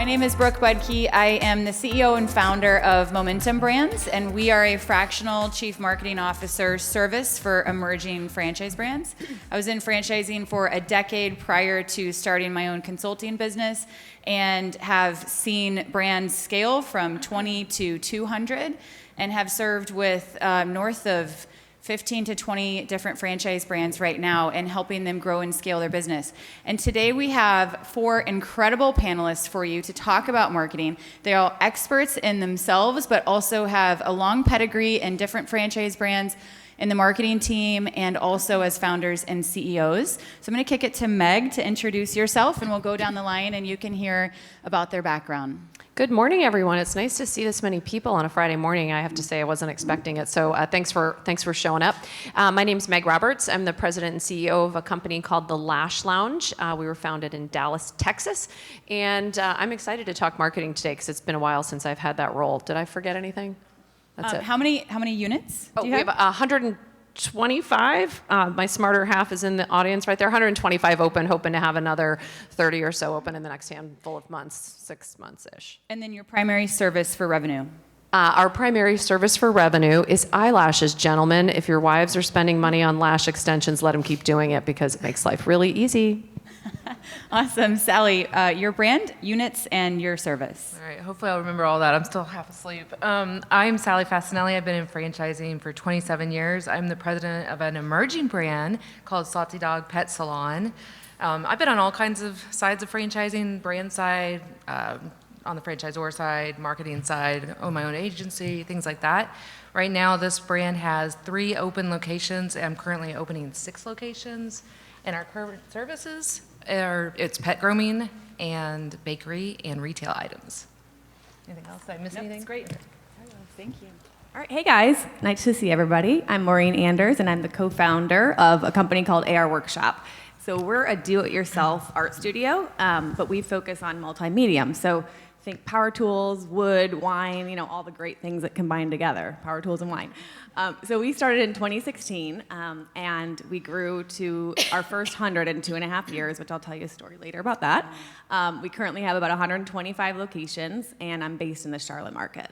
name is Brooke Budke. I am the CEO and founder of Momentum Brands, and we are a fractional chief marketing officer service for emerging franchise brands. I was in franchising for a decade prior to starting my own consulting business and have seen brands scale from 20 to 200 and have served with north of 15 to 20 different franchise brands right now and helping them grow and scale their business. And today we have 4 incredible panelists for you to talk about marketing. They're all experts in themselves, but also have a long pedigree in different franchise brands in the marketing team and also as founders and CEOs. So I'm going to kick it to Meg to introduce yourself, and we'll go down the line and you can hear about their background. Good morning, everyone. It's nice to see this many people on a Friday morning. I have to say I wasn't expecting it, so thanks for showing up. My name's Meg Roberts. I'm the president and CEO of a company called The Lash Lounge. We were founded in Dallas, Texas, and I'm excited to talk marketing today because it's been a while since I've had that role. Did I forget anything? That's it. How many units do you have? We have 125. My smarter half is in the audience right there. 125 open, hoping to have another 30 or so open in the next handful of months, 6 months-ish. And then your primary service for revenue? Our primary service for revenue is eyelashes, gentlemen. If your wives are spending money on lash extensions, let them keep doing it because it makes life really easy. Awesome. Sally, your brand, units, and your service. All right, hopefully I'll remember all that. I'm still half asleep. I'm Sally Fasinelli. I've been in franchising for 27 years. I'm the president of an emerging brand called Salty Dog Pet Salon. I've been on all kinds of sides of franchising, brand side, on the franchisor side, marketing side, own my own agency, things like that. Right now, this brand has 3 open locations. I'm currently opening 6 locations. And our current services it's pet grooming and bakery and retail items. Anything else? Did I miss anything? That's great. Thank you. All right, hey guys, nice to see everybody. I'm Maureen Anders, and I'm the co-founder of a company called AR Workshop. So we're a do-it-yourself art studio, but we focus on multimedia. So think power tools, wood, wine, all the great things that combine together, power tools and wine. So we started in 2016, and we grew to our first 100 in 2.5 years, which I'll tell you a story later about that. We currently have about 125 locations, and I'm based in the Charlotte market.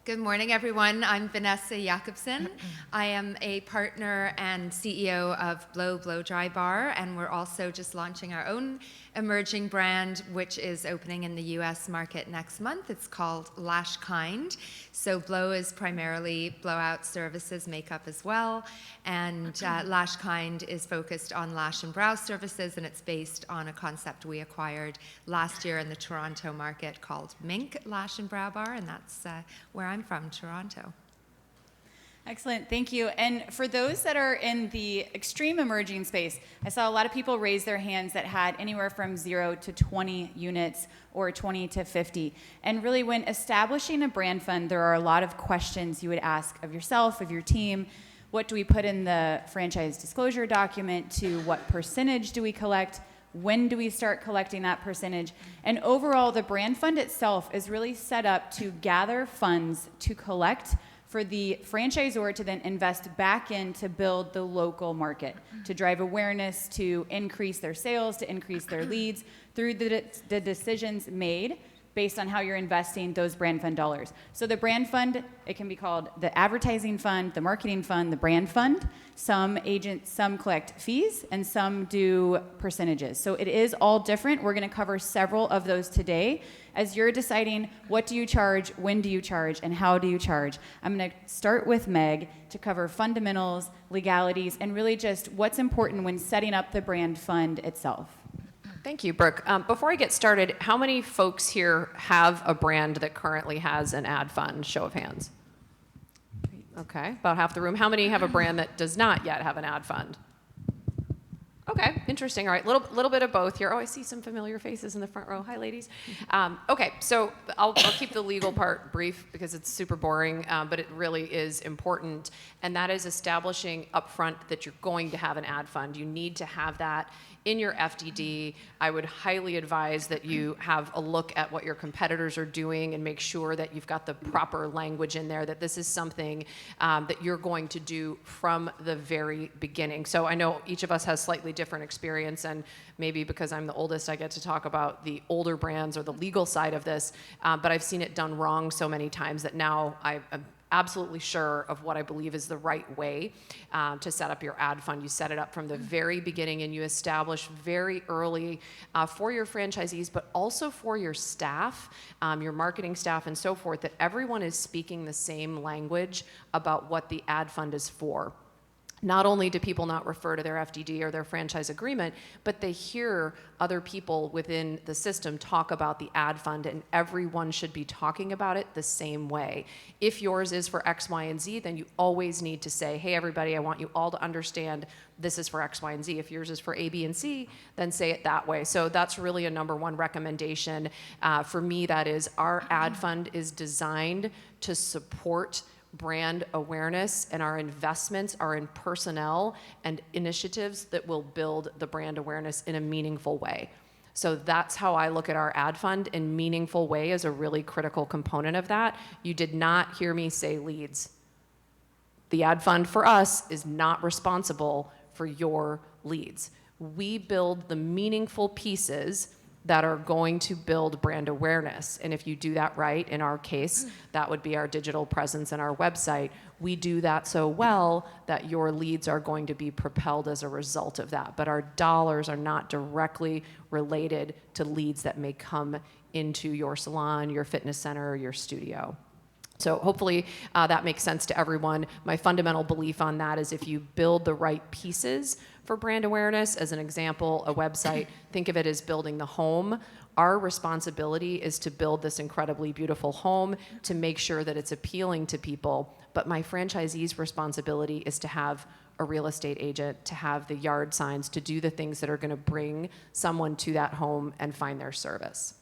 Good morning, everyone. I'm Vanessa Jakobsen. I am a partner and CEO of Blow Dry Bar, and we're also just launching our own emerging brand, which is opening in the US market next month. It's called Lash Kind. So Blow is primarily blowout services, makeup as well, and Lash Kind is focused on lash and brow services, and it's based on a concept we acquired last year in the Toronto market called Mink Lash and Brow Bar, and that's where I'm from, Toronto. Excellent, thank you. And for those that are in the extreme emerging space, I saw a lot of people raise their hands that had anywhere from 0 to 20 units or 20 to 50. And really when establishing a brand fund, there are a lot of questions you would ask of yourself, of your team. What do we put in the franchise disclosure document? To what percentage do we collect? When do we start collecting that percentage? And overall, the brand fund itself is really set up to gather funds to collect for the franchisor to then invest back in to build the local market, to drive awareness, to increase their sales, to increase their leads through the decisions made based on how you're investing those brand fund dollars. So the brand fund, it can be called the advertising fund, the marketing fund, the brand fund. Some collect fees and some do percentages. So it is all different. We're gonna cover several of those today. As you're deciding what do you charge, when do you charge, and how do you charge, I'm gonna start with Meg to cover fundamentals, legalities, and really just what's important when setting up the brand fund itself. Thank you, Brooke. Before I get started, how many folks here have a brand that currently has an ad fund? Show of hands. Okay, about half the room. How many have a brand that does not yet have an ad fund? Okay, interesting. All right, little bit of both here. Oh, I see some familiar faces in the front row. Hi, ladies. Okay, so I'll keep the legal part brief because it's super boring, but it really is important, and that is establishing upfront that you're going to have an ad fund. You need to have that in your FDD. I would highly advise that you have a look at what your competitors are doing and make sure that you've got the proper language in there, that this is something that you're going to do from the very beginning. So I know each of us has slightly different experience. And maybe because I'm the oldest, I get to talk about the older brands or the legal side of this. But I've seen it done wrong so many times that now I'm absolutely sure of what I believe is the right way to set up your ad fund. You set it up from the very beginning and you establish very early for your franchisees, but also for your staff, your marketing staff and so forth, that everyone is speaking the same language about what the ad fund is for. Not only do people not refer to their FDD or their franchise agreement, but they hear other people within the system talk about the ad fund, and everyone should be talking about it the same way. If yours is for X, Y, and Z, then you always need to say, hey, everybody, I want you all to understand this is for X, Y, and Z. If yours is for A, B, and C, then say it that way. So that's really a number one recommendation. For me, that is our ad fund is designed to support brand awareness, and our investments are in personnel and initiatives that will build the brand awareness in a meaningful way. So that's how I look at our ad fund, and meaningful way is a really critical component of that. You did not hear me say leads. The ad fund for us is not responsible for your leads. We build the meaningful pieces that are going to build brand awareness. And if you do that right, in our case, that would be our digital presence and our website. We do that so well that your leads are going to be propelled as a result of that. But our dollars are not directly related to leads that may come into your salon, your fitness center, or your studio. So hopefully that makes sense to everyone. My fundamental belief on that is if you build the right pieces for brand awareness, as an example, a website, think of it as building the home. Our responsibility is to build this incredibly beautiful home, to make sure that it's appealing to people. But my franchisee's responsibility is to have a real estate agent, to have the yard signs, to do the things that are going to bring someone to that home and find their service.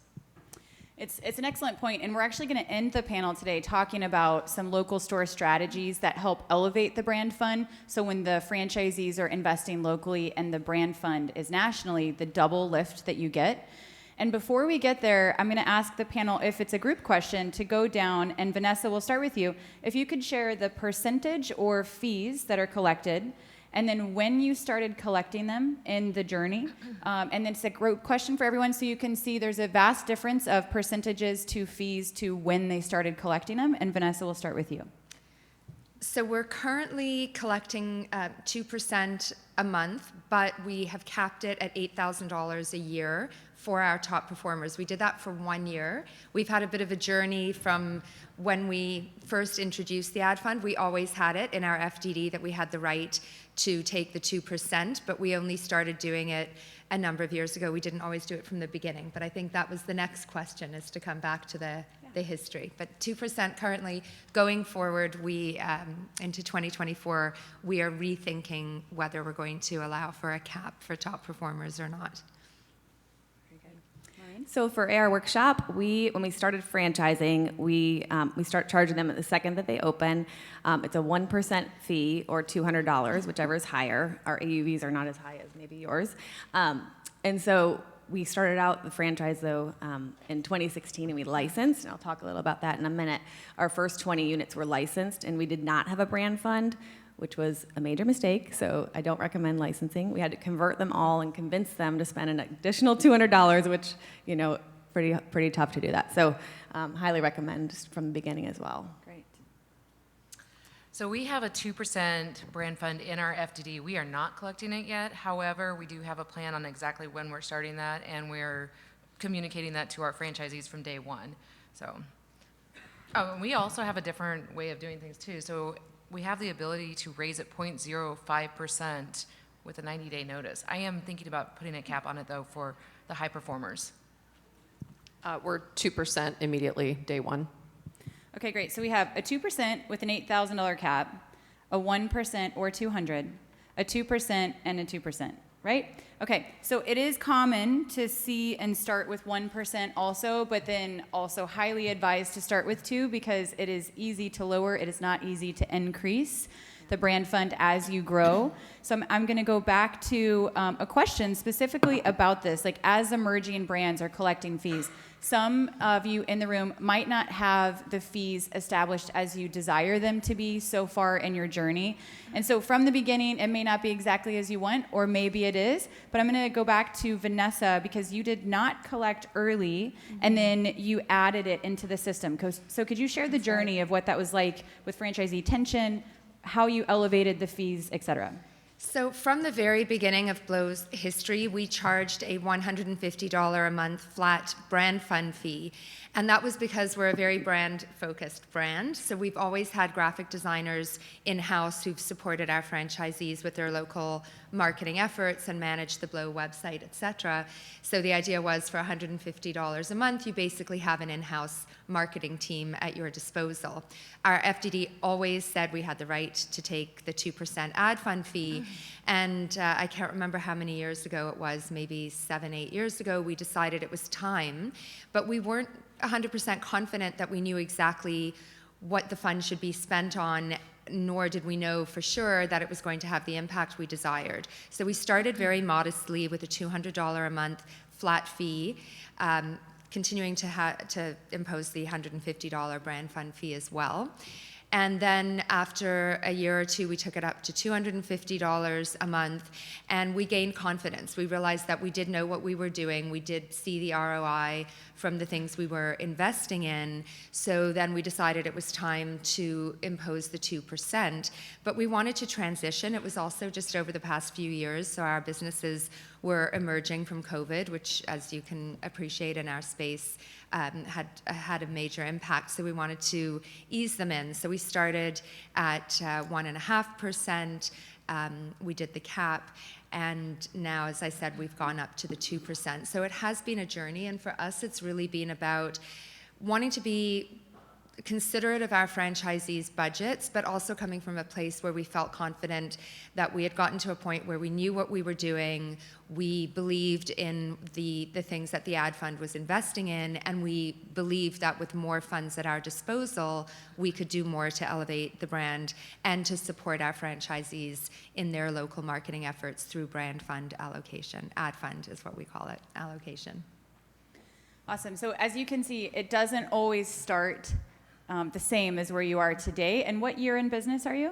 It's an excellent point, and we're actually going to end the panel today talking about some local store strategies that help elevate the brand fund. So when the franchisees are investing locally and the brand fund is nationally, the double lift that you get. And before we get there, I'm going to ask the panel, if it's a group question, to go down, and Vanessa, we'll start with you. If you could share the percentage or fees that are collected, and then when you started collecting them in the journey. And then it's a great question for everyone, so you can see there's a vast difference of percentages to fees to when they started collecting them. And Vanessa, we'll start with you. So we're currently collecting 2% a month, but we have capped it at $8,000 a year for our top performers. We did that for 1 year. We've had a bit of a journey from when we first introduced the ad fund. We always had it in our FDD that we had the right to take the 2%, but we only started doing it a number of years ago. We didn't always do it from the beginning, but I think that was the next question, is to come back to the history. But 2% currently. Going forward, we into 2024, we are rethinking whether we're going to allow for a cap for top performers or not. So for AR Workshop, when we started franchising, we start charging them at the second that they open. It's a 1% fee, or $200, whichever is higher. Our AUVs are not as high as maybe yours. And so we started out the franchise, though, in 2016, and we licensed, and I'll talk a little about that in a minute. Our first 20 units were licensed, and we did not have a brand fund, which was a major mistake, so I don't recommend licensing. We had to convert them all and convince them to spend an additional $200, which, pretty tough to do that. So highly recommend from the beginning as well. Great. So we have a 2% brand fund in our FDD. We are not collecting it yet. However, we do have a plan on exactly when we're starting that, and we're communicating that to our franchisees from day one. So, and we also have a different way of doing things too. So we have the ability to raise it 0.05% with a 90-day notice. I am thinking about putting a cap on it, though, for the high performers. We're 2% immediately, day one. Okay, great. So we have a 2% with an $8,000 cap, a 1% or 200, a 2% and a 2%, right? Okay, so it is common to see and start with 1% also, but then also highly advised to start with 2, because it is easy to lower, it is not easy to increase. the brand fund as you grow. So I'm going to go back to a question specifically about this. Like, as emerging brands are collecting fees, some of you in the room might not have the fees established as you desire them to be so far in your journey. And so from the beginning, it may not be exactly as you want, or maybe it is. But I'm going to go back to Vanessa, because you did not collect early, and then you added it into the system. So could you share the journey of what that was like with franchisee tension, how you elevated the fees, et cetera? So from the very beginning of Blow's history, we charged a $150 a month flat brand fund fee. And that was because we're a very brand-focused brand. So we've always had graphic designers in-house who've supported our franchisees with their local marketing efforts and managed the Blow website, et cetera. So the idea was, for $150 a month, you basically have an in-house marketing team at your disposal. Our FDD always said we had the right to take the 2% ad fund fee. And I can't remember how many years ago it was, maybe 7, 8 years ago, we decided it was time. But we weren't 100% confident that we knew exactly what the fund should be spent on, nor did we know for sure that it was going to have the impact we desired. So we started very modestly with a $200 a month flat fee, continuing to impose the $150 brand fund fee as well. And then after a year or two, we took it up to $250 a month, and we gained confidence. We realized that we did know what we were doing. We did see the ROI from the things we were investing in. So then we decided it was time to impose the 2%. But we wanted to transition. It was also just over the past few years, so our businesses were emerging from COVID, which, as you can appreciate in our space, had a major impact. So we wanted to ease them in. So we started at 1.5%. We did the cap. And now, as I said, we've gone up to the 2%. So it has been a journey. And for us, it's really been about wanting to be considerate of our franchisees' budgets, but also coming from a place where we felt confident that we had gotten to a point where we knew what we were doing, we believed in the things that the ad fund was investing in, and we believed that with more funds at our disposal, we could do more to elevate the brand and to support our franchisees in their local marketing efforts through brand fund allocation. Ad fund is what we call it, allocation. Awesome. So as you can see, it doesn't always start the same as where you are today. And what year in business are you?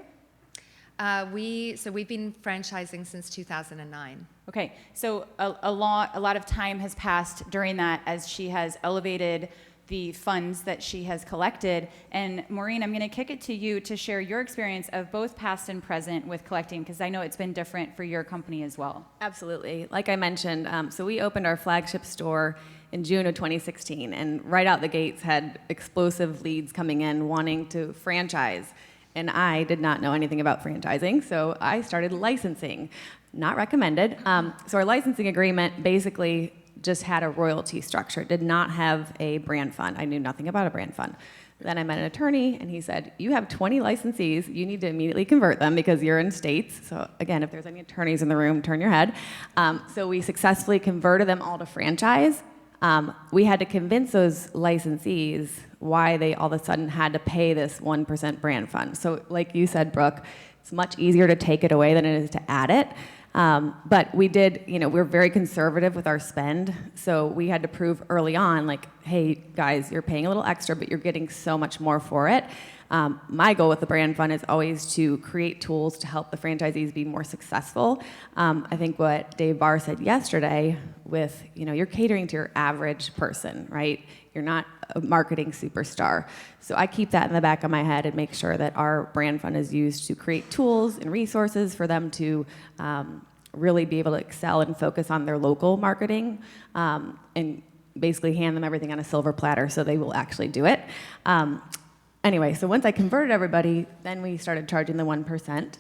We've been franchising since 2009. Okay, so a lot of time has passed during that as she has elevated the funds that she has collected. And Maureen, I'm going to kick it to you to share your experience of both past and present with collecting, because I know it's been different for your company as well. Absolutely. Like I mentioned, so we opened our flagship store in June of 2016, and right out the gates had explosive leads coming in wanting to franchise. And I did not know anything about franchising, so I started licensing. Not recommended. So our licensing agreement basically just had a royalty structure, did not have a brand fund. I knew nothing about a brand fund. Then I met an attorney, and he said, you have 20 licensees. You need to immediately convert them because you're in states. So again, if there's any attorneys in the room, turn your head. So we successfully converted them all to franchise. We had to convince those licensees why they all of a sudden had to pay this 1% brand fund. So like you said, Brooke, it's much easier to take it away than it is to add it. But we did, we're very conservative with our spend. So we had to prove early on, like, hey, guys, you're paying a little extra, but you're getting so much more for it. My goal with the brand fund is always to create tools to help the franchisees be more successful. I think what Dave Barr said yesterday with, you're catering to your average person, right? You're not a marketing superstar. So I keep that in the back of my head and make sure that our brand fund is used to create tools and resources for them to really be able to excel and focus on their local marketing and basically hand them everything on a silver platter so they will actually do it. Anyway, so once I converted everybody, then we started charging the 1%,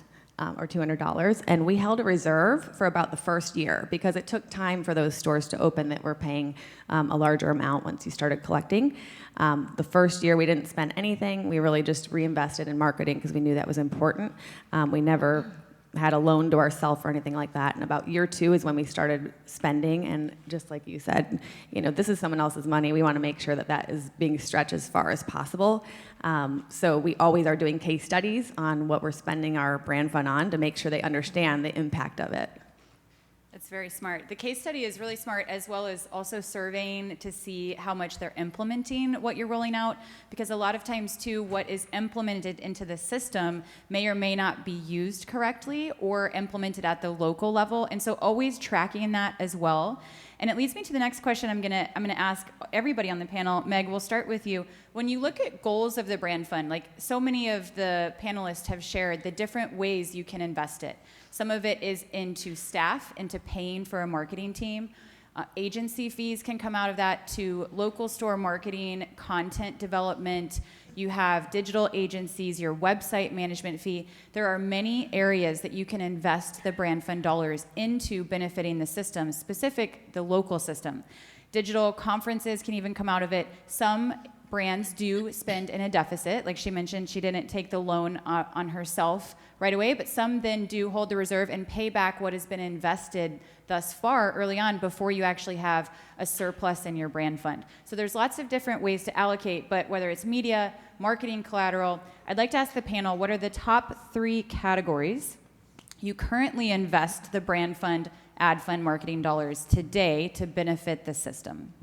or $200, and we held a reserve for about the first year because it took time for those stores to open that were paying a larger amount once you started collecting. The first year we didn't spend anything. We really just reinvested in marketing because we knew that was important. We never had a loan to ourselves or anything like that. And about year 2 is when we started spending. And just like you said, this is someone else's money. We want to make sure that that is being stretched as far as possible. So we always are doing case studies on what we're spending our brand fund on to make sure they understand the impact of it. That's very smart. The case study is really smart, as well as also surveying to see how much they're implementing what you're rolling out, because a lot of times too, what is implemented into the system may or may not be used correctly or implemented at the local level, and so always tracking that as well. And it leads me to the next question I'm gonna ask everybody on the panel. Meg, we'll start with you. When you look at goals of the brand fund, like so many of the panelists have shared the different ways you can invest it. Some of it is into staff, into paying for a marketing team. Agency fees can come out of that, to local store marketing, content development. You have digital agencies, your website management fee. There are many areas that you can invest the brand fund dollars into benefiting the system, the local system. Digital conferences can even come out of it. Some brands do spend in a deficit. Like she mentioned, she didn't take the loan on herself right away, but some then do hold the reserve and pay back what has been invested thus far early on before you actually have a surplus in your brand fund. So there's lots of different ways to allocate, but whether it's media, marketing, collateral, I'd like to ask the panel, what are the top 3 categories you currently invest the brand fund, ad fund marketing dollars today to benefit the system?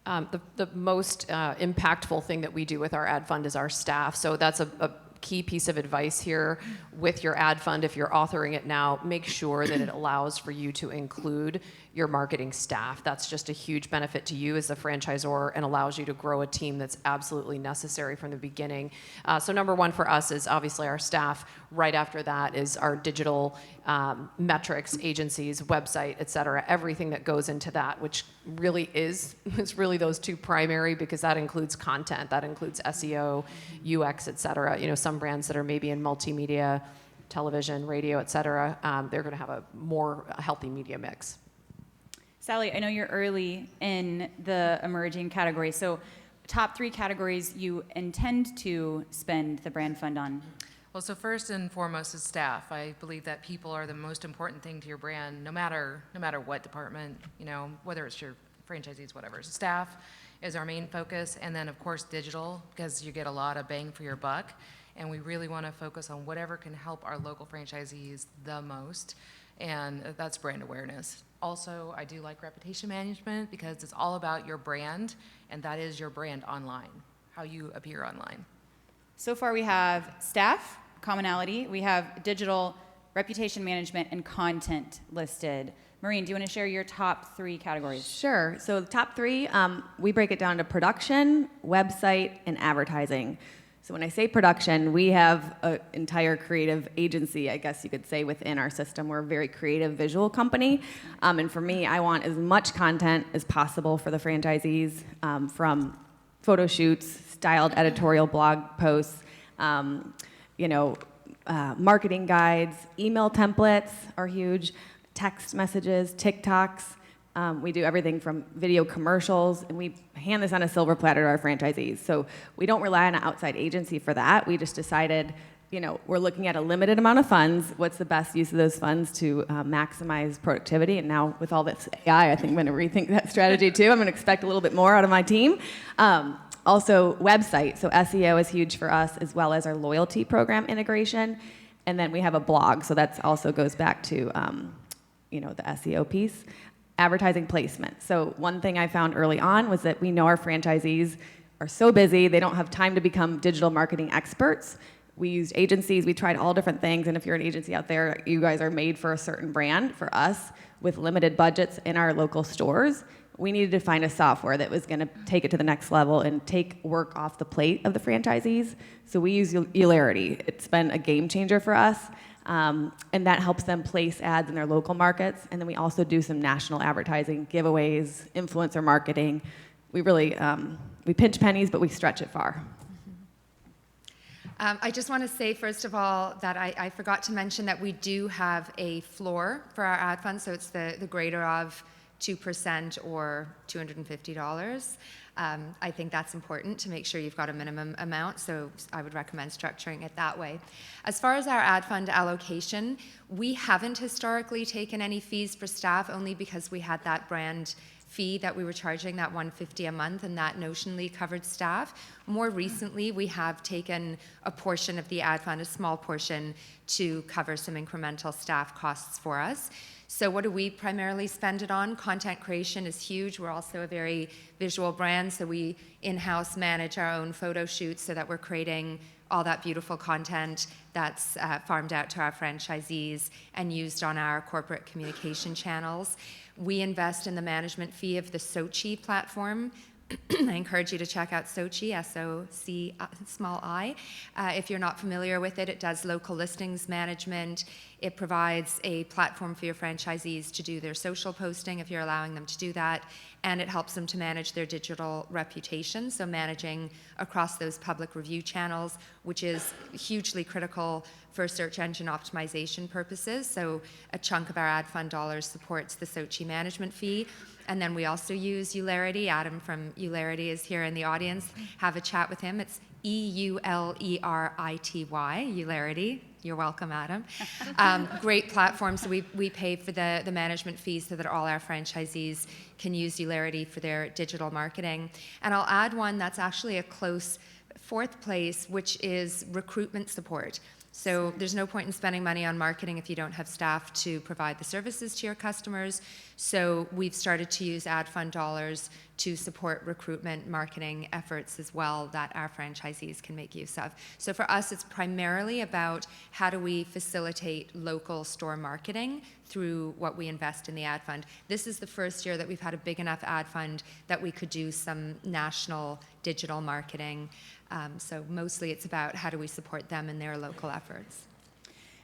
The most impactful thing that we do with our ad fund is our staff. So that's a key piece of advice here with your ad fund. If you're authoring it now, make sure that it allows for you to include your marketing staff. That's just a huge benefit to you as a franchisor and allows you to grow a team that's absolutely necessary from the beginning. So number 1 for us is obviously our staff. Right after that is our digital metrics, agencies, website, et cetera, everything that goes into that, which really it's really those 2 primary, because that includes content, that includes SEO, UX, et cetera. Some brands that are maybe in multimedia, television, radio, et cetera, they're going to have a more healthy media mix. Sally, I know you're early in the emerging category, so top 3 categories you intend to spend the brand fund on. Well, so first and foremost is staff. I believe that people are the most important thing to your brand, no matter what department, whether it's your franchisees, whatever. Staff is our main focus, and then of course digital, because you get a lot of bang for your buck, and we really want to focus on whatever can help our local franchisees the most, and that's brand awareness. Also, I do like reputation management because it's all about your brand, and that is your brand online, how you appear online. So far we have staff, commonality, we have digital, reputation management, and content listed. Maureen, do you want to share your top 3 categories? Sure. So the top 3, we break it down to production, website, and advertising. So when I say production, we have an entire creative agency, I guess you could say, within our system. We're a very creative visual company. And for me, I want as much content as possible for the franchisees, from photo shoots, styled editorial blog posts, marketing guides, email templates are huge, text messages, TikToks. We do everything from video commercials, and we hand this on a silver platter to our franchisees. So we don't rely on an outside agency for that. We just decided, we're looking at a limited amount of funds. What's the best use of those funds to maximize productivity? And now with all this AI, I think I'm going to rethink that strategy too. I'm going to expect a little bit more out of my team. Also, website. So SEO is huge for us, as well as our loyalty program integration. And then we have a blog. So that also goes back to, the SEO piece. Advertising placement. So one thing I found early on was that we know our franchisees are so busy, they don't have time to become digital marketing experts. We used agencies, we tried all different things, and if you're an agency out there, you guys are made for a certain brand. For us, with limited budgets in our local stores, we needed to find a software that was going to take it to the next level and take work off the plate of the franchisees. So we use Eulerity. It's been a game changer for us. And that helps them place ads in their local markets. And then we also do some national advertising, giveaways, influencer marketing. We really, we pinch pennies, but we stretch it far. I just want to say, first of all, that I forgot to mention that we do have a floor for our ad fund. So it's the greater of 2% or $250. I think that's important to make sure you've got a minimum amount, so I would recommend structuring it that way. As far as our ad fund allocation, we haven't historically taken any fees for staff, only because we had that brand fee that we were charging, that $150 a month, and that notionally covered staff. More recently, we have taken a portion of the ad fund, a small portion, to cover some incremental staff costs for us. So what do we primarily spend it on? Content creation is huge. We're also a very visual brand, so we in-house manage our own photo shoots so that we're creating all that beautiful content that's farmed out to our franchisees and used on our corporate communication channels. We invest in the management fee of the Sochi platform. I encourage you to check out Sochi, S-O-C small I. If you're not familiar with it, it does local listings management. It provides a platform for your franchisees to do their social posting if you're allowing them to do that. And it helps them to manage their digital reputation, so managing across those public review channels, which is hugely critical for search engine optimization purposes. So a chunk of our ad fund dollars supports the Sochi management fee. And then we also use Eulerity. Adam from Eulerity is here in the audience. Have a chat with him. It's Eulerity, Eulerity. You're welcome, Adam. Great platform. So we pay for the management fees so that all our franchisees can use Eulerity for their digital marketing. And I'll add one that's actually a close fourth place, which is recruitment support. So there's no point in spending money on marketing if you don't have staff to provide the services to your customers. So we've started to use ad fund dollars to support recruitment marketing efforts as well that our franchisees can make use of. So for us, it's primarily about how do we facilitate local store marketing through what we invest in the ad fund. This is the first year that we've had a big enough ad fund that we could do some national digital marketing. So mostly it's about how do we support them in their local efforts.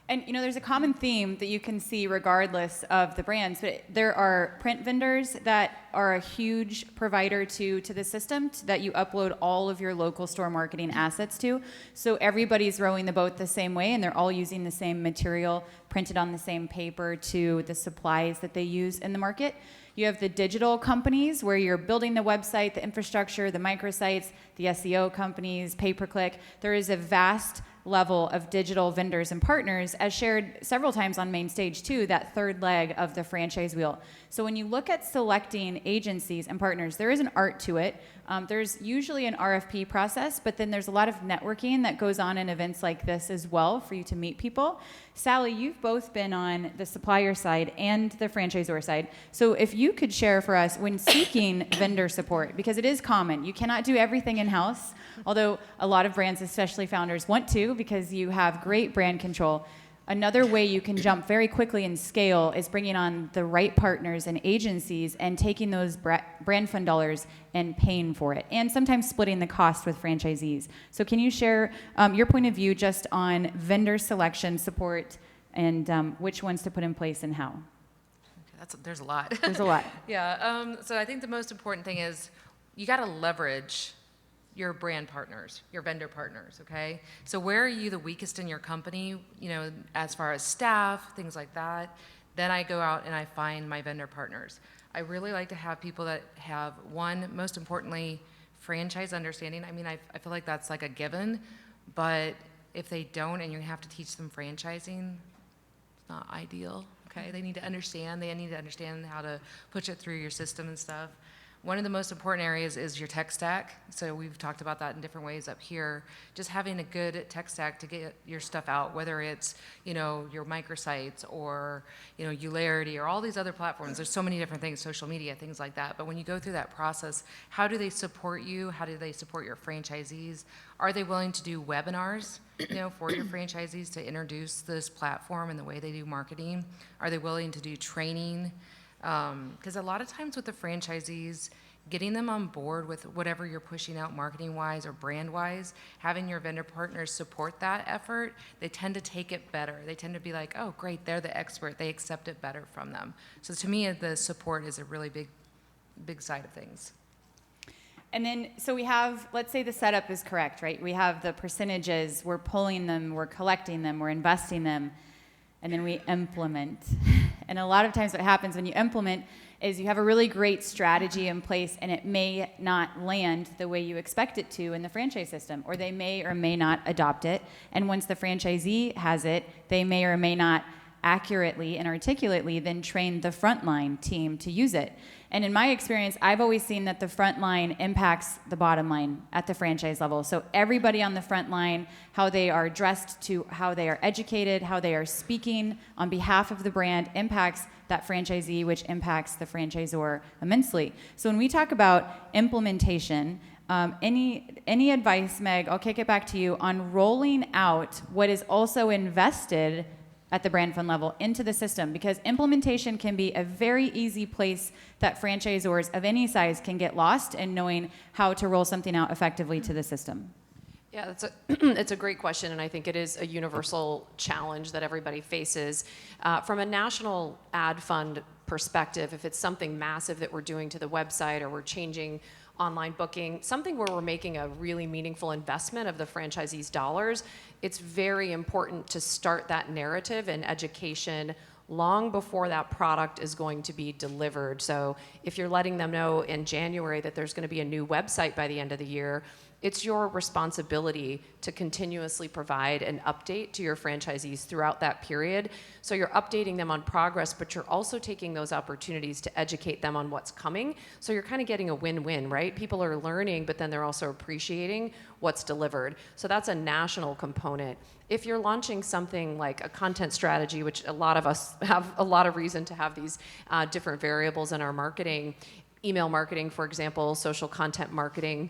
And there's a common theme that you can see regardless of the brands, but there are print vendors that are a huge provider to the system that you upload all of your local store marketing assets to. So everybody's rowing the boat the same way, and they're all using the same material printed on the same paper to the supplies that they use in the market. You have the digital companies where you're building the website, the infrastructure, the microsites, the SEO companies, pay-per-click. There is a vast level of digital vendors and partners, as shared several times on main stage too, that third leg of the franchise wheel. So when you look at selecting agencies and partners, there is an art to it. There's usually an RFP process, but then there's a lot of networking that goes on in events like this as well for you to meet people. Sally, you've both been on the supplier side and the franchisor side. So if you could share for us when seeking vendor support, because it is common, you cannot do everything in-house, although a lot of brands, especially founders, want to because you have great brand control. Another way you can jump very quickly and scale is bringing on the right partners and agencies and taking those brand fund dollars and paying for it, and sometimes splitting the cost with franchisees. So can you share your point of view just on vendor selection support and which ones to put in place and how? There's a lot. There's a lot. Yeah, so I think the most important thing is you got to leverage your brand partners, your vendor partners, okay? So where are you the weakest in your company, as far as staff, things like that? Then I go out and I find my vendor partners. I really like to have people that have, one, most importantly, franchise understanding. I mean, I feel like that's like a given, but if they don't and you have to teach them franchising, it's not ideal, okay? They need to understand how to push it through your system and stuff. One of the most important areas is your tech stack. So we've talked about that in different ways up here. Just having a good tech stack to get your stuff out, whether it's, your microsites or, Eulerity or all these other platforms. There's so many different things, social media, things like that. But when you go through that process, how do they support you? How do they support your franchisees? Are they willing to do webinars, for your franchisees to introduce this platform and the way they do marketing? Are they willing to do training? Because a lot of times with the franchisees, getting them on board with whatever you're pushing out marketing-wise or brand-wise, having your vendor partners support that effort, they tend to take it better. They tend to be like, oh, great, they're the expert. They accept it better from them. So to me, the support is a really big side of things. And then, so we have, let's say the setup is correct, right? We have the percentages, we're pulling them, we're collecting them, we're investing them, and then we implement. And a lot of times what happens when you implement is you have a really great strategy in place and it may not land the way you expect it to in the franchise system, or they may or may not adopt it. And once the franchisee has it, they may or may not accurately and articulately then train the frontline team to use it. And in my experience, I've always seen that the front line impacts the bottom line at the franchise level. So everybody on the front line, how they are dressed to how they are educated, how they are speaking on behalf of the brand impacts that franchisee, which impacts the franchisor immensely. So when we talk about implementation, any advice, Meg, I'll kick it back to you, on rolling out what is also invested at the brand fund level into the system, because implementation can be a very easy place that franchisors of any size can get lost in knowing how to roll something out effectively to the system. Yeah, it's a great question, and I think it is a universal challenge that everybody faces. From a national ad fund perspective, if it's something massive that we're doing to the website, or we're changing online booking, something where we're making a really meaningful investment of the franchisee's dollars, it's very important to start that narrative and education long before that product is going to be delivered. So if you're letting them know in January that there's going to be a new website by the end of the year, it's your responsibility to continuously provide an update to your franchisees throughout that period. So you're updating them on progress, but you're also taking those opportunities to educate them on what's coming. So you're kind of getting a win-win, right? People are learning, but then they're also appreciating what's delivered. So that's a national component. If you're launching something like a content strategy, which a lot of us have a lot of reason to have these different variables in our marketing, email marketing, for example, social content marketing,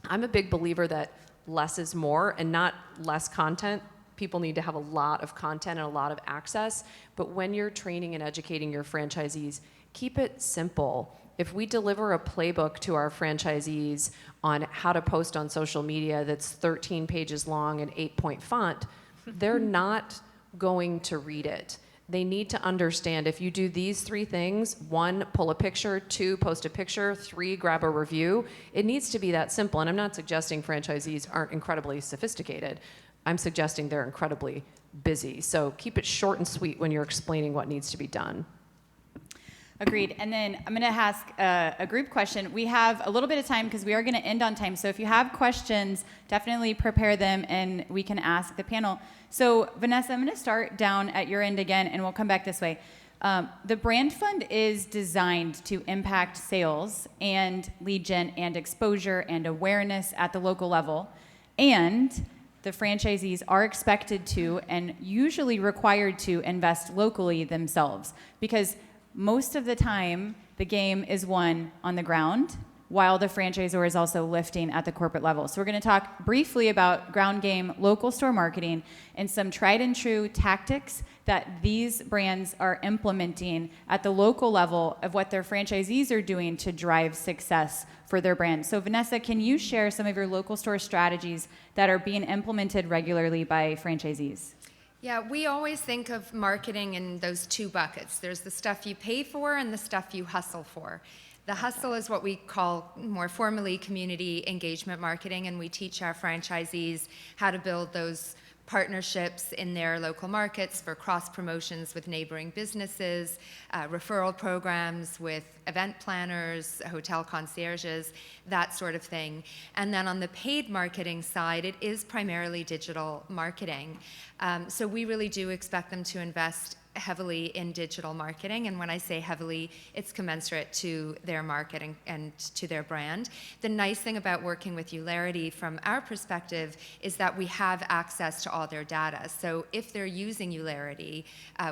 I'm a big believer that less is more, and not less content. People need to have a lot of content and a lot of access. But when you're training and educating your franchisees, keep it simple. If we deliver a playbook to our franchisees on how to post on social media that's 13 pages long and 8-point font, they're not going to read it. They need to understand, if you do these 3 things, 1, pull a picture, 2, post a picture, 3, grab a review. It needs to be that simple. And I'm not suggesting franchisees aren't incredibly sophisticated. I'm suggesting they're incredibly busy. So keep it short and sweet when you're explaining what needs to be done. Agreed. And then I'm going to ask a group question. We have a little bit of time because we are going to end on time. So if you have questions, definitely prepare them and we can ask the panel. So Vanessa, I'm going to start down at your end again and we'll come back this way. The brand fund is designed to impact sales and lead gen and exposure and awareness at the local level. And the franchisees are expected to and usually required to invest locally themselves, because most of the time, the game is won on the ground while the franchisor is also lifting at the corporate level. So we're going to talk briefly about ground game local store marketing and some tried and true tactics that these brands are implementing at the local level of what their franchisees are doing to drive success for their brand. So Vanessa, can you share some of your local store strategies that are being implemented regularly by franchisees? Yeah, we always think of marketing in those 2 buckets. There's the stuff you pay for and the stuff you hustle for. The hustle is what we call more formally community engagement marketing, and we teach our franchisees how to build those partnerships in their local markets for cross promotions with neighboring businesses, referral programs with event planners, hotel concierges, that sort of thing. And then on the paid marketing side, it is primarily digital marketing. So we really do expect them to invest heavily in digital marketing, and when I say heavily, it's commensurate to their marketing and to their brand. The nice thing about working with Eulerity from our perspective is that we have access to all their data. So if they're using Eulerity,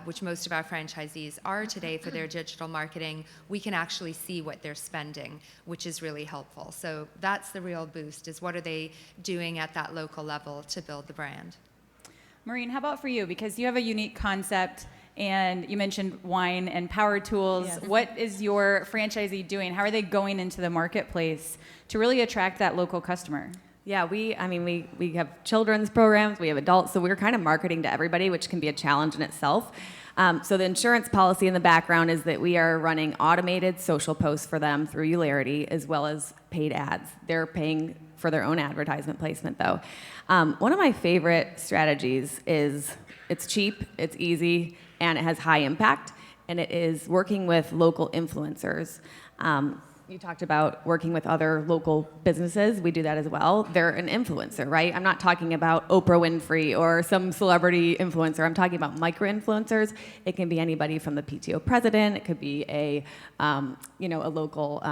which most of our franchisees are today for their digital marketing, we can actually see what they're spending, which is really helpful. So that's the real boost, is what are they doing at that local level to build the brand. Maureen, how about for you? Because you have a unique concept, and you mentioned wine and power tools. Yes. What is your franchisee doing? How are they going into the marketplace to really attract that local customer? Yeah, we have children's programs, we have adults, so we're kind of marketing to everybody, which can be a challenge in itself. So the insurance policy in the background is that we are running automated social posts for them through Eulerity, as well as paid ads. They're paying for their own advertisement placement, though. One of my favorite strategies is it's cheap, it's easy, and it has high impact. and it is working with local influencers. You talked about working with other local businesses. We do that as well. They're an influencer, right? I'm not talking about Oprah Winfrey or some celebrity influencer. I'm talking about micro-influencers. It can be anybody from the PTO president. It could be a local,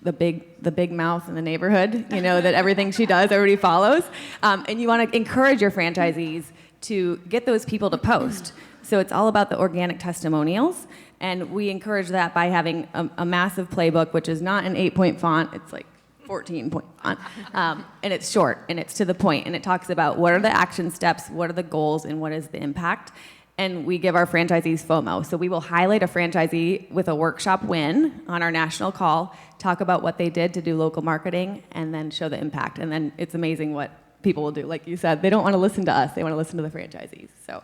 the big mouth in the neighborhood, that everything she does, everybody follows. And you want to encourage your franchisees to get those people to post. So it's all about the organic testimonials. And we encourage that by having a massive playbook, which is not an 8-point font. It's like 14-point font. And it's short, and it's to the point. And it talks about what are the action steps, what are the goals, and what is the impact. And we give our franchisees FOMO. So we will highlight a franchisee with a workshop win on our national call, talk about what they did to do local marketing, and then show the impact. And then it's amazing what people will do. Like you said, they don't want to listen to us. They want to listen to the franchisees. So.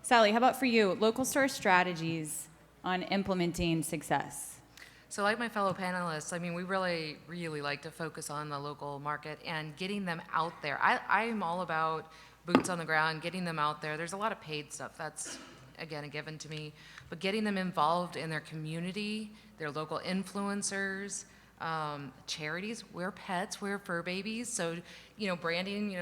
Sally, how about for you? Local store strategies on implementing success. So like my fellow panelists, I mean, we really, really like to focus on the local market and getting them out there. I'm all about boots on the ground, getting them out there. There's a lot of paid stuff. That's, again, a given to me. But getting them involved in their community, their local influencers, charities, we're pets, we're fur babies. So, branding,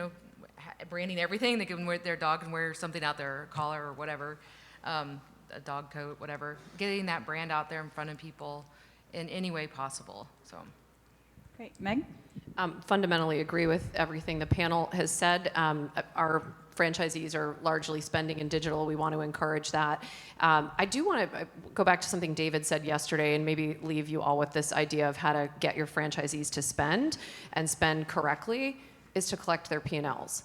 branding everything. They can wear, their dog can wear something out there, a collar or whatever, a dog coat, whatever. Getting that brand out there in front of people in any way possible. So, Great. Meg? Fundamentally agree with everything the panel has said. Our franchisees are largely spending in digital. We want to encourage that. I do want to go back to something David said yesterday and maybe leave you all with this idea of how to get your franchisees to spend and spend correctly is to collect their P&Ls.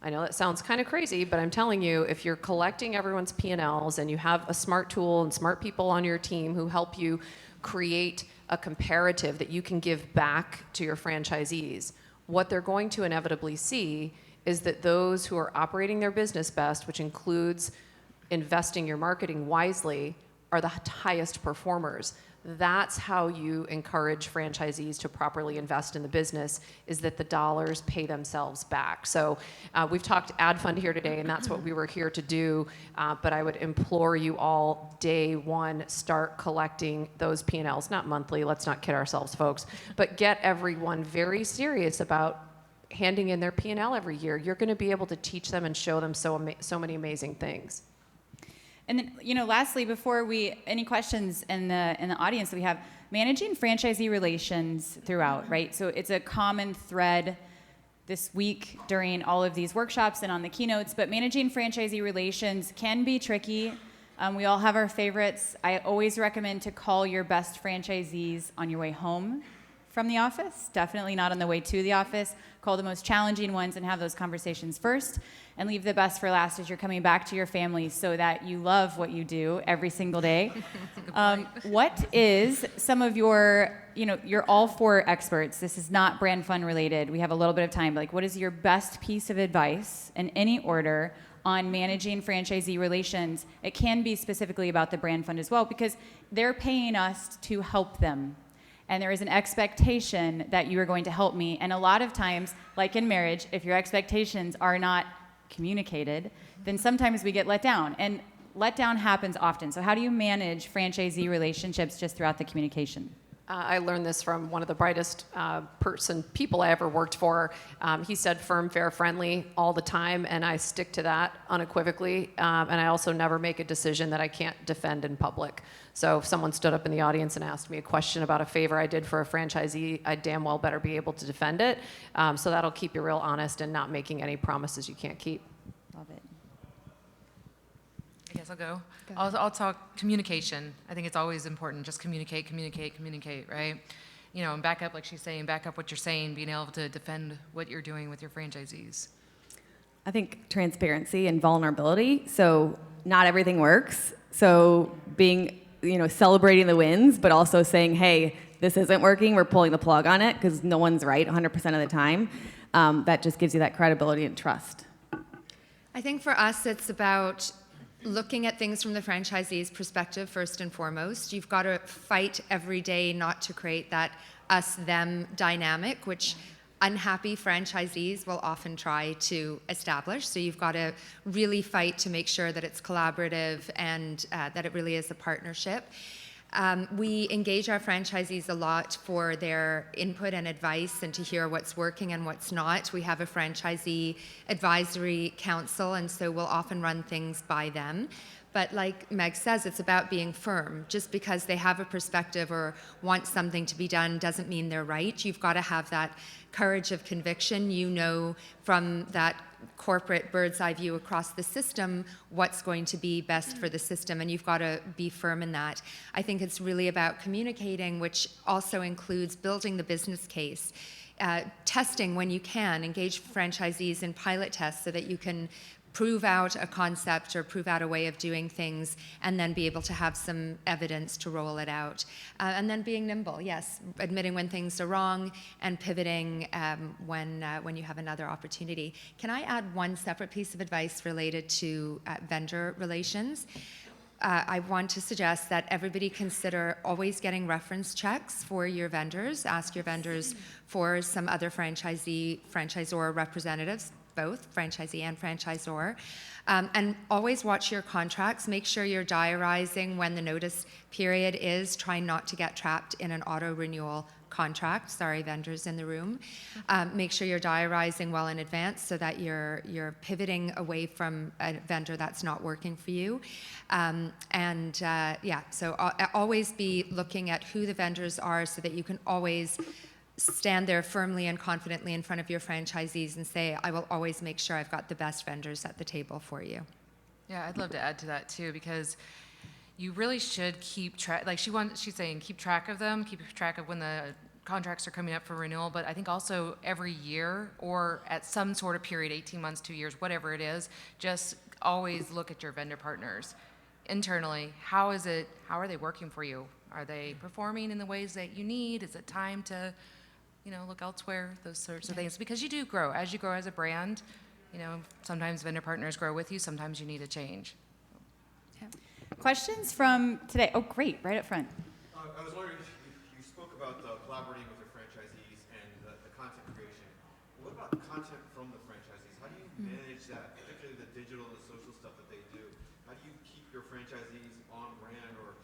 I know that sounds kind of crazy, but I'm telling you, if you're collecting everyone's P&Ls and you have a smart tool and smart people on your team who help you create a comparative that you can give back to your franchisees, what they're going to inevitably see is that those who are operating their business best, which includes investing your marketing wisely, are the highest performers. That's how you encourage franchisees to properly invest in the business, is that the dollars pay themselves back. So we've talked ad fund here today, and that's what we were here to do. But I would implore you all, day one, start collecting those P&Ls, not monthly, let's not kid ourselves, folks, but get everyone very serious about handing in their P&L every year. You're going to be able to teach them and show them so many amazing things. And then, lastly, before any questions in the audience that we have, managing franchisee relations throughout, right? So it's a common thread this week during all of these workshops and on the keynotes, but managing franchisee relations can be tricky. We all have our favorites. I always recommend to call your best franchisees on your way home from the office, definitely not on the way to the office. Call the most challenging ones and have those conversations first, and leave the best for last as you're coming back to your family so that you love what you do every single day. What is some of your, you're all four experts. This is not brand fund related. We have a little bit of time. But what is your best piece of advice in any order on managing franchisee relations? It can be specifically about the brand fund as well, because they're paying us to help them. And there is an expectation that you are going to help me. And a lot of times, like in marriage, if your expectations are not communicated, then sometimes we get let down. And let down happens often. So how do you manage franchisee relationships just throughout the communication? I learned this from one of the brightest people I ever worked for. He said firm, fair, friendly all the time, and I stick to that unequivocally. And I also never make a decision that I can't defend in public. So if someone stood up in the audience and asked me a question about a favor I did for a franchisee, I damn well better be able to defend it. So that'll keep you real honest and not making any promises you can't keep. Love it. I guess I'll go. I'll talk communication. I think it's always important. Just communicate, right? And back up, like she's saying, back up what you're saying, being able to defend what you're doing with your franchisees. I think transparency and vulnerability. So not everything works. So being, celebrating the wins, but also saying, hey, this isn't working, we're pulling the plug on it, because no one's right 100% of the time. That just gives you that credibility and trust. I think for us, it's about looking at things from the franchisee's perspective first and foremost. You've got to fight every day not to create that us-them dynamic, which unhappy franchisees will often try to establish. So you've got to really fight to make sure that it's collaborative and that it really is a partnership. We engage our franchisees a lot for their input and advice and to hear what's working and what's not. We have a franchisee advisory council, and so we'll often run things by them. But like Meg says, it's about being firm. Just because they have a perspective or want something to be done doesn't mean they're right. You've got to have that courage of conviction. You know from that corporate bird's eye view across the system what's going to be best for the system, and you've got to be firm in that. I think it's really about communicating, which also includes building the business case. Testing when you can, engage franchisees in pilot tests so that you can prove out a concept or prove out a way of doing things and then be able to have some evidence to roll it out. And then being nimble, yes, admitting when things are wrong and pivoting when you have another opportunity. Can I add one separate piece of advice related to vendor relations? I want to suggest that everybody consider always getting reference checks for your vendors. Ask your vendors for some other franchisor representatives, both franchisee and franchisor. And always watch your contracts. Make sure you're diarizing when the notice period is. Try not to get trapped in an auto renewal contract. Sorry, vendors in the room. Make sure you're diarizing well in advance so that you're pivoting away from a vendor that's not working for you. So always be looking at who the vendors are so that you can always stand there firmly and confidently in front of your franchisees and say, I will always make sure I've got the best vendors at the table for you. Yeah, I'd love to add to that too, because you really should keep track, like she's saying, keep track of them, keep track of when the contracts are coming up for renewal, but I think also every year or at some sort of period, 18 months, 2 years, whatever it is, just always look at your vendor partners internally. How are they working for you? Are they performing in the ways that you need? Is it time to look elsewhere, those sorts of things, because you do grow. As you grow as a brand, sometimes vendor partners grow with you, sometimes you need a change. Yeah. Questions from today? Oh, great, right up front. I was wondering, you spoke about collaborating with your franchisees and the content creation. What about content from the franchisees? How do you manage that, particularly the digital and the social stuff that they do? How do you keep your franchisees on brand or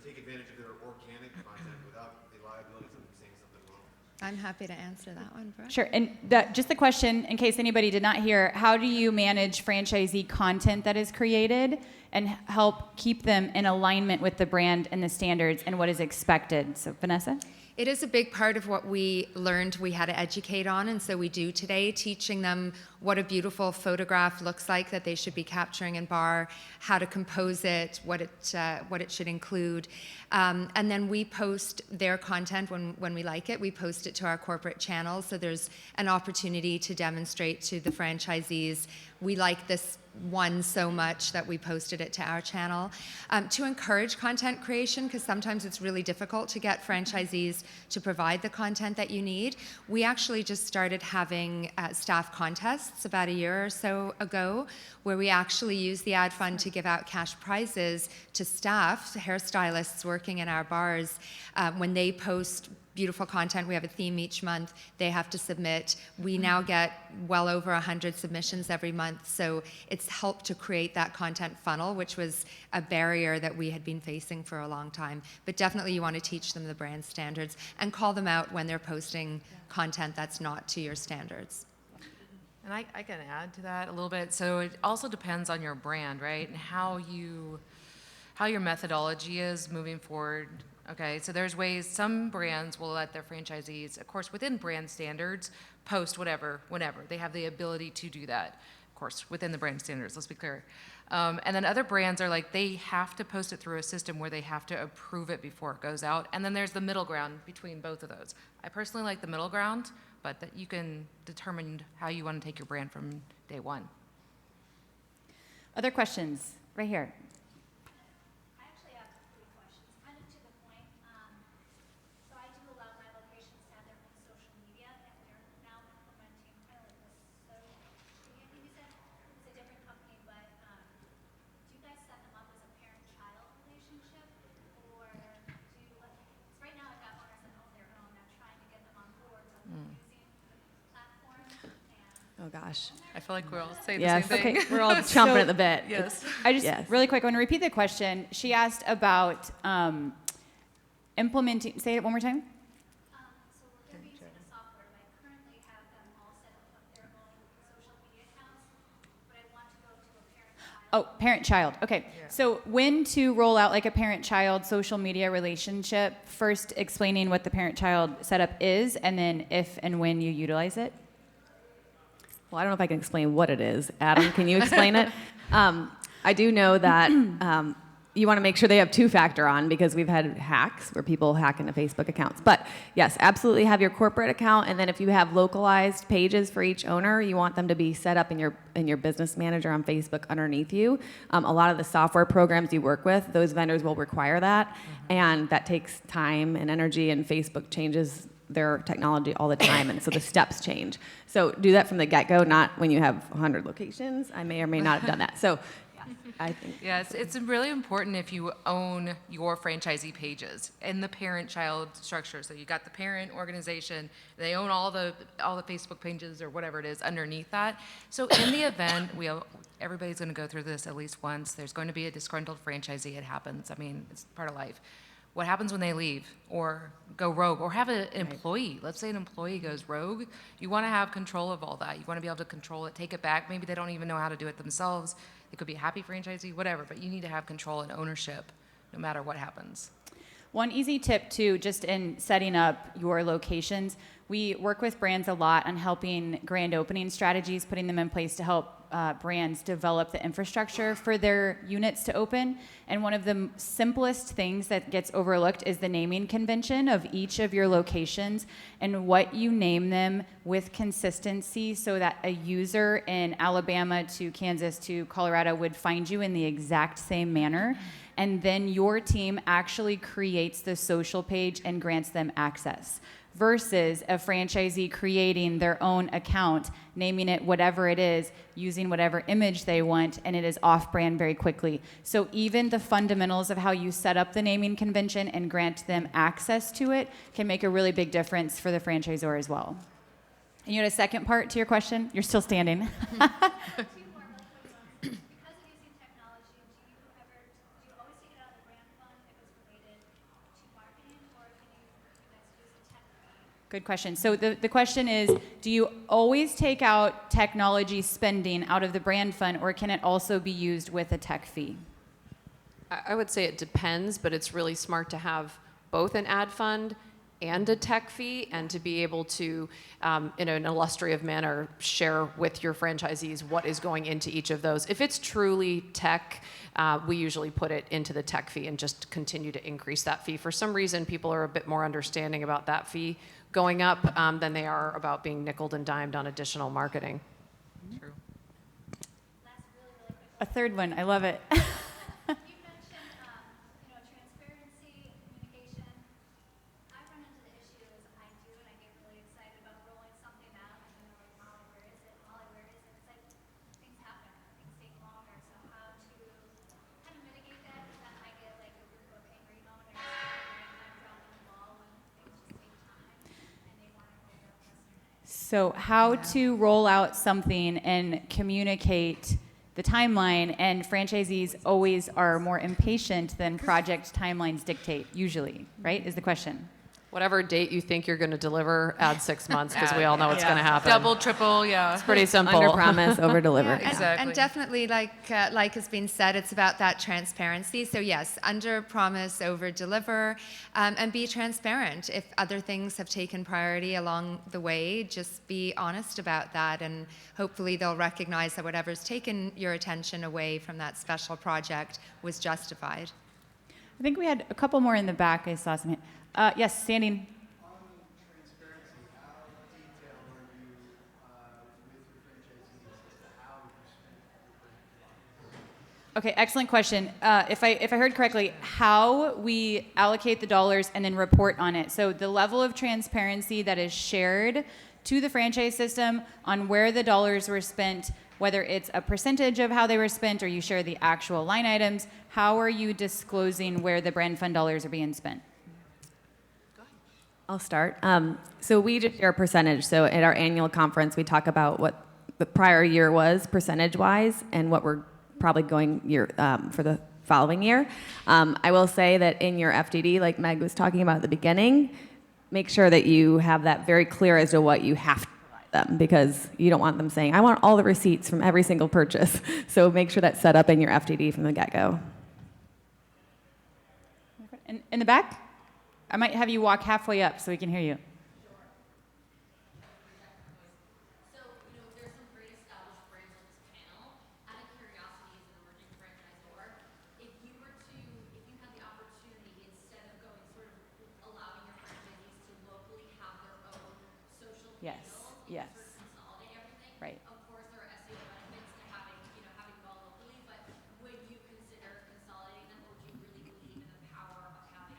take advantage of their organic content without the liabilities of them saying something wrong? I'm happy to answer that one, Brooke. Sure, and just the question, in case anybody did not hear, how do you manage franchisee content that is created and help keep them in alignment with the brand and the standards and what is expected? So, Vanessa? It is a big part of what we learned we had to educate on, and so we do today, teaching them what a beautiful photograph looks like that they should be capturing in bar, how to compose it, what it should include. And then we post their content when we like it. We post it to our corporate channels, so there's an opportunity to demonstrate to the franchisees, we like this one so much that we posted it to our channel. To encourage content creation, because sometimes it's really difficult to get franchisees to provide the content that you need, we actually just started having staff contests about a year or so ago, where we actually use the ad fund to give out cash prizes to staff, hairstylists working in our bars. When they post beautiful content, we have a theme each month, they have to submit. We now get well over 100 submissions every month, so it's helped to create that content funnel, which was a barrier that we had been facing for a long time. But definitely you want to teach them the brand standards and call them out when they're posting content that's not to your standards. And I can add to that a little bit. So it also depends on your brand, right? And how your methodology is moving forward. Okay, so there's ways some brands will let their franchisees, of course, within brand standards, post whatever, whenever. They have the ability to do that, of course, within the brand standards, let's be clear. And then other brands are like, they have to post it through a system where they have to approve it before it goes out. And then there's the middle ground between both of those. I personally like the middle ground, but that you can determine how you want to take your brand from day one. Other questions? Right here. I actually have 3 questions, kind of to the point. So I do allow my locations to have their own social media, and we're now implementing kind of like this. So I think you said it's a different company, but do you guys set them up as a parent-child relationship, or do right now I've got owners that own their own. I'm trying to get them on board, but they're using Oh gosh. I feel like we're all saying Yes. the same thing. We're all chomping at the bit. Yes. I just Yes. really quick, I want to repeat the question. She asked about implementing. Say it one more time. So we're going to be using a software, but I currently have them all set up with their own social media accounts, but I want to go to a parent-child. Oh, parent-child. Okay. So when to roll out like a parent-child social media relationship, first explaining what the parent-child setup is, and then if and when you utilize it. Well, I don't know if I can explain what it is. Adam, can you explain it? I do know that you want to make sure they have two-factor on because we've had hacks where people hack into Facebook accounts. But yes, absolutely have your corporate account, and then if you have localized pages for each owner, you want them to be set up in your business manager on Facebook underneath you. A lot of the software programs you work with, those vendors will require that, and that takes time and energy, and Facebook changes their technology all the time, and so the steps change. So do that from the get-go, not when you have 100 locations. I may or may not have done that. So I think Yes, it's really important if you own your franchisee pages in the parent-child structure. So you got the parent organization, they own all the Facebook pages or whatever it is underneath that. So in the event, everybody's going to go through this at least once. There's going to be a disgruntled franchisee. It happens. I mean, it's part of life. What happens when they leave or go rogue or have an employee? Let's say an employee goes rogue. You want to have control of all that. You want to be able to control it, take it back. Maybe they don't even know how to do it themselves. They could be a happy franchisee, whatever, but you need to have control and ownership no matter what happens. One easy tip too, just in setting up your locations, we work with brands a lot on helping grand opening strategies, putting them in place to help brands develop the infrastructure for their units to open. And one of the simplest things that gets overlooked is the naming convention of each of your locations and what you name them with consistency so that a user in Alabama to Kansas to Colorado would find you in the exact same manner. And then your team actually creates the social page and grants them access. Versus a franchisee creating their own account, naming it whatever it is, using whatever image they want, and it is off-brand very quickly. So even the fundamentals of how you set up the naming convention and grant them access to it can make a really big difference for the franchisor as well. And you had a second part to your question? You're still standing. Two more real quick ones. Because of using technology, do you always take it out of the brand fund if it's related to marketing, or can you guys use the tech fund? Good question. So the question is, do you always take out technology spending out of the brand fund, or can it also be used with a tech fee? I would say it depends, but it's really smart to have both an ad fund and a tech fee, and to be able to, in an illustrative manner, share with your franchisees what is going into each of those. If it's truly tech, we usually put it into the tech fee and just continue to increase that fee. For some reason, people are a bit more understanding about that fee going up than they are about being nickeled and dimed on additional marketing. True. Last really quick A third one. I love it. You mentioned, transparency, communication. I run into the issues, I do, and I get really excited about rolling something out. And then they're like, Molly, where is it? Molly, where is it? It's like, things happen, things take longer. So how to kind of mitigate that, because then I get like a group of angry owners and I'm dropping the ball when things just take time and they want to hold up yesterday. So how to roll out something and communicate the timeline, and franchisees always are more impatient than project timelines dictate, usually, right, is the question. Whatever date you think you're going to deliver, add 6 months, because we all know it's going to happen. Double, triple, yeah. It's pretty simple. under promise, over deliver. And, Exactly. and definitely, like has been said, it's about that transparency. So yes, under promise, over deliver, and be transparent. If other things have taken priority along the way, just be honest about that, and hopefully they'll recognize that whatever's taken your attention away from that special project was justified. I think we had a couple more in the back. I saw some. Yes, standing. On transparency, how detailed are you with your franchisees as to how you spend your brand funds? Okay, excellent question. If I heard correctly, how we allocate the dollars and then report on it. So the level of transparency that is shared to the franchise system on where the dollars were spent, whether it's a percentage of how they were spent or you share the actual line items, how are you disclosing where the brand fund dollars are being spent? I'll start. So we just share a percentage. So at our annual conference, we talk about what the prior year was percentage-wise and what we're probably going for the following year. I will say that in your FDD, like Meg was talking about at the beginning, make sure that you have that very clear as to what you have to provide them, because you don't want them saying, I want all the receipts from every single purchase. So make sure that's set up in your FDD from the get-go. In the back? I might have you walk halfway up so we can hear you. So, there's some great established brands on this panel. Out of curiosity, as an emerging franchisor, if you had the opportunity, instead of going sort of allowing your franchisees to locally have their own social Yes, handles, yes. sort of consolidate everything. Right. Of course, there are SEO benefits to having it all locally, but would you consider consolidating them, or would you really believe in the power of having,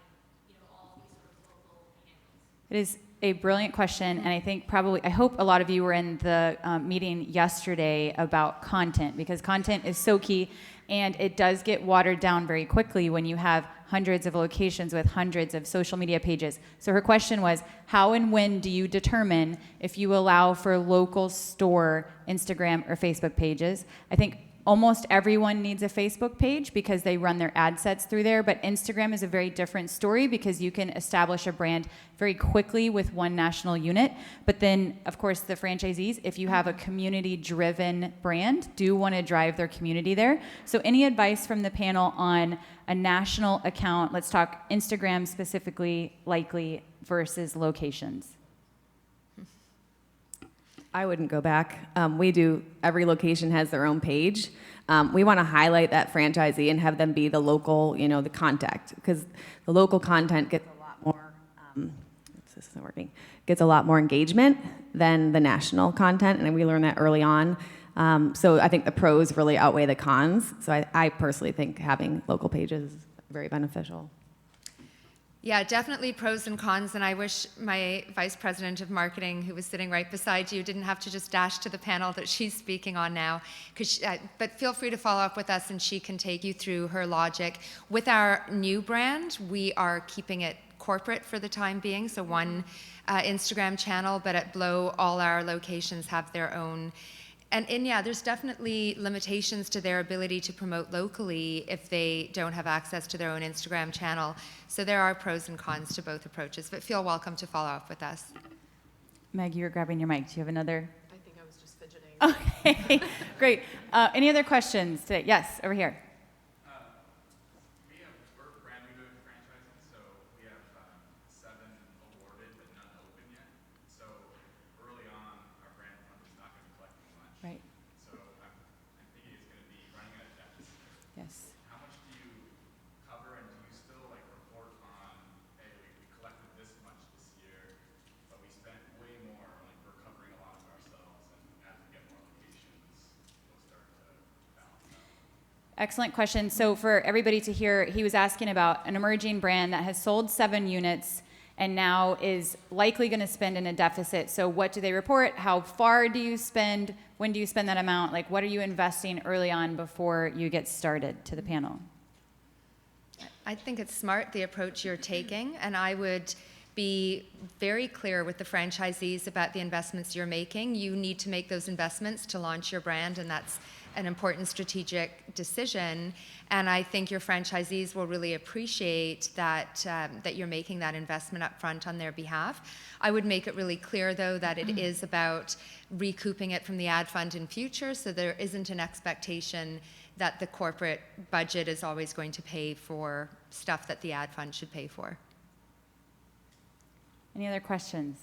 all these sort of local handles? It is a brilliant question, and I think I hope a lot of you were in the meeting yesterday about content, because content is so key, and it does get watered down very quickly when you have hundreds of locations with hundreds of social media pages. So her question was, how and when do you determine if you allow for local store Instagram or Facebook pages? I think almost everyone needs a Facebook page because they run their ad sets through there, but Instagram is a very different story because you can establish a brand very quickly with one national unit. But then, of course, the franchisees, if you have a community-driven brand, do want to drive their community there. So any advice from the panel on a national account, let's talk Instagram specifically, likely, versus locations? I wouldn't go back. Every location has their own page. We want to highlight that franchisee and have them be the local, the contact, because the local content gets a lot more, this isn't working, gets a lot more engagement than the national content, and we learned that early on. So I think the pros really outweigh the cons. So I personally think having local pages is very beneficial. Yeah, definitely pros and cons, and I wish my vice president of marketing, who was sitting right beside you, didn't have to just dash to the panel that she's speaking on now. But feel free to follow up with us, and she can take you through her logic. With our new brand, we are keeping it corporate for the time being, so one Instagram channel, but at Blow, all our locations have their own. And yeah, there's definitely limitations to their ability to promote locally if they don't have access to their own Instagram channel. So there are pros and cons to both approaches, but feel welcome to follow up with us. Meg, you were grabbing your mic. Do you have another? I think I was just fidgeting. Okay, great. Any other questions today? Yes, over here. We're brand new to franchising, so we have 7 awarded but none open yet. So early on, our brand fund is not going to be collecting much. Right. So I'm thinking it's going to be running at a deficit. Yes. How much do you cover, and do you still report on, hey, we collected this much this year, but we spent way more, we're covering a lot of ourselves, and as we get more locations, we'll start to balance out? Excellent question. So for everybody to hear, he was asking about an emerging brand that has sold 7 units and now is likely going to spend in a deficit. So what do they report? How far do you spend? When do you spend that amount? What are you investing early on before you get started, to the panel? I think it's smart, the approach you're taking, and I would be very clear with the franchisees about the investments you're making. You need to make those investments to launch your brand, and that's an important strategic decision. And I think your franchisees will really appreciate that that you're making that investment up front on their behalf. I would make it really clear, though, that it is about recouping it from the ad fund in future, so there isn't an expectation that the corporate budget is always going to pay for stuff that the ad fund should pay for. Any other questions?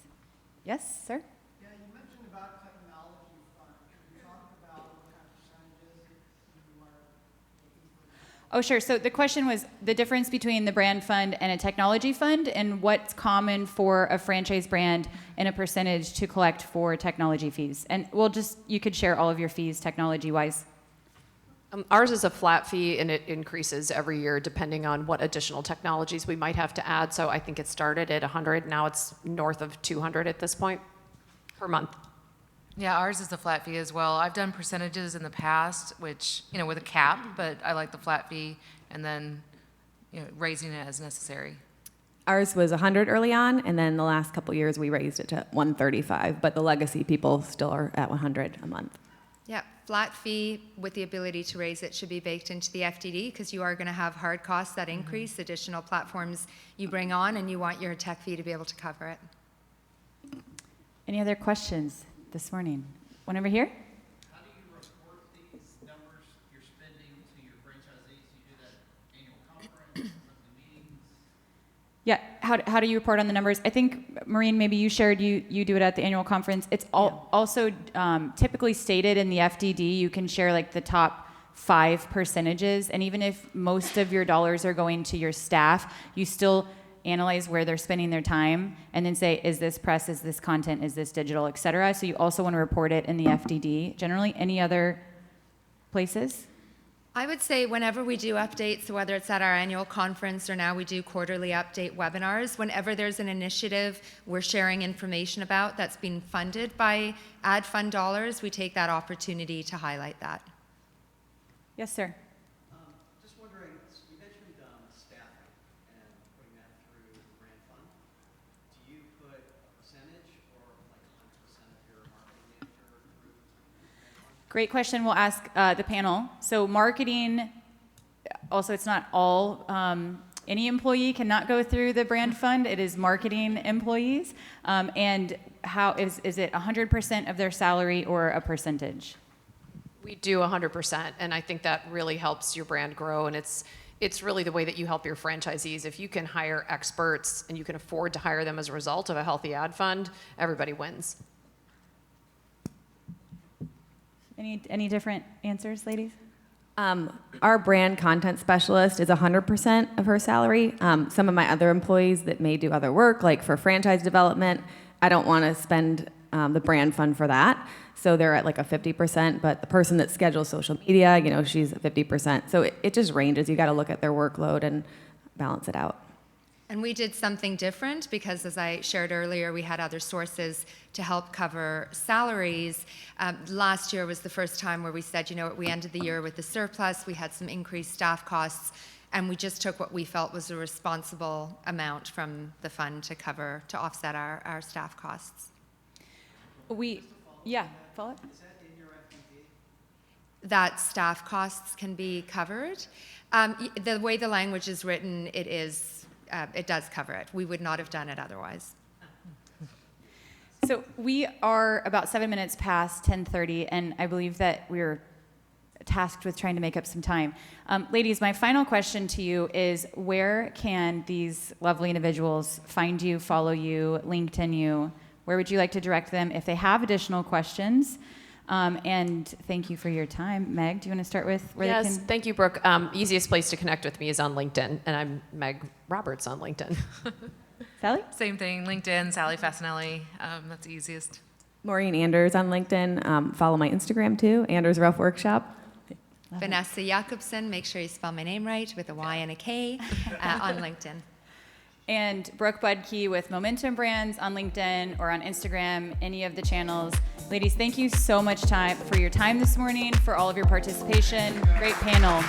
Yes, sir? Yeah, you mentioned about technology fund. Could you talk about what kind of percentages you are looking for? Oh, sure. So the question was the difference between the brand fund and a technology fund, and what's common for a franchise brand and a percentage to collect for technology fees. And you could share all of your fees technology-wise. Ours is a flat fee, and it increases every year depending on what additional technologies we might have to add. So I think it started at 100. Now it's north of 200 at this point per month. Yeah, ours is a flat fee as well. I've done percentages in the past, which, with a cap, but I like the flat fee, and then, raising it as necessary. Ours was 100 early on, and then the last couple years we raised it to 135, but the legacy people still are at 100 a month. Yeah, flat fee with the ability to raise it should be baked into the FDD because you are going to have hard costs that increase, additional platforms you bring on, and you want your tech fee to be able to cover it. Any other questions this morning? One over here? How do you report these numbers you're spending to your franchisees? You do that annual conference, monthly meetings? Yeah, how do you report on the numbers? I think, Maureen, maybe you shared you do it at the annual conference. It's also typically stated in the FDD. You can share like the top 5 percentages, and even if most of your dollars are going to your staff, you still analyze where they're spending their time and then say, is this press, is this content, is this digital, et cetera. So you also want to report it in the FDD. Generally, any other places? I would say whenever we do updates, so whether it's at our annual conference or now we do quarterly update webinars, whenever there's an initiative we're sharing information about that's been funded by ad fund dollars, we take that opportunity to highlight that. Yes, sir. Just wondering, you mentioned staffing and putting that through the grant fund. Do you put a percentage or like 100% of your marketing manager through the grant fund? Great question. We'll ask the panel. So marketing, also it's not all, any employee cannot go through the brand fund. It is marketing employees. And how is it 100% of their salary or a percentage? We do 100%, and I think that really helps your brand grow, and it's really the way that you help your franchisees. If you can hire experts and you can afford to hire them as a result of a healthy ad fund, everybody wins. Any different answers, ladies? Our brand content specialist is 100% of her salary. Some of my other employees that may do other work, like for franchise development, I don't want to spend the brand fund for that. So they're at like a 50%, but the person that schedules social media, she's at 50%. So it just ranges. You got to look at their workload and balance it out. And we did something different because, as I shared earlier, we had other sources to help cover salaries. Last year was the first time where we said, we ended the year with a surplus, we had some increased staff costs, and we just took what we felt was a responsible amount from the fund to offset our staff costs. Follow it? Is that in your FDD? That staff costs can be covered. The way the language is written, it does cover it. We would not have done it otherwise. So we are about 7 minutes past 10:30, and I believe that we're tasked with trying to make up some time. Ladies, my final question to you is, where can these lovely individuals find you, follow you, LinkedIn you? Where would you like to direct them if they have additional questions? And thank you for your time. Meg, do you want to start with where they Yes, can? thank you, Brooke. Easiest place to connect with me is on LinkedIn, and I'm Meg Roberts on LinkedIn. Sally? Same thing, LinkedIn, Sally Fasinelli. That's the easiest. Maureen Anders on LinkedIn. Follow my Instagram too, Anders Rough Workshop. Vanessa Jakobsen, make sure you spell my name right with a Y and a K on LinkedIn. And Brooke Budke with Momentum Brands on LinkedIn or on Instagram, any of the channels. Ladies, thank you so much for your time this morning, for all of your participation. Great panel.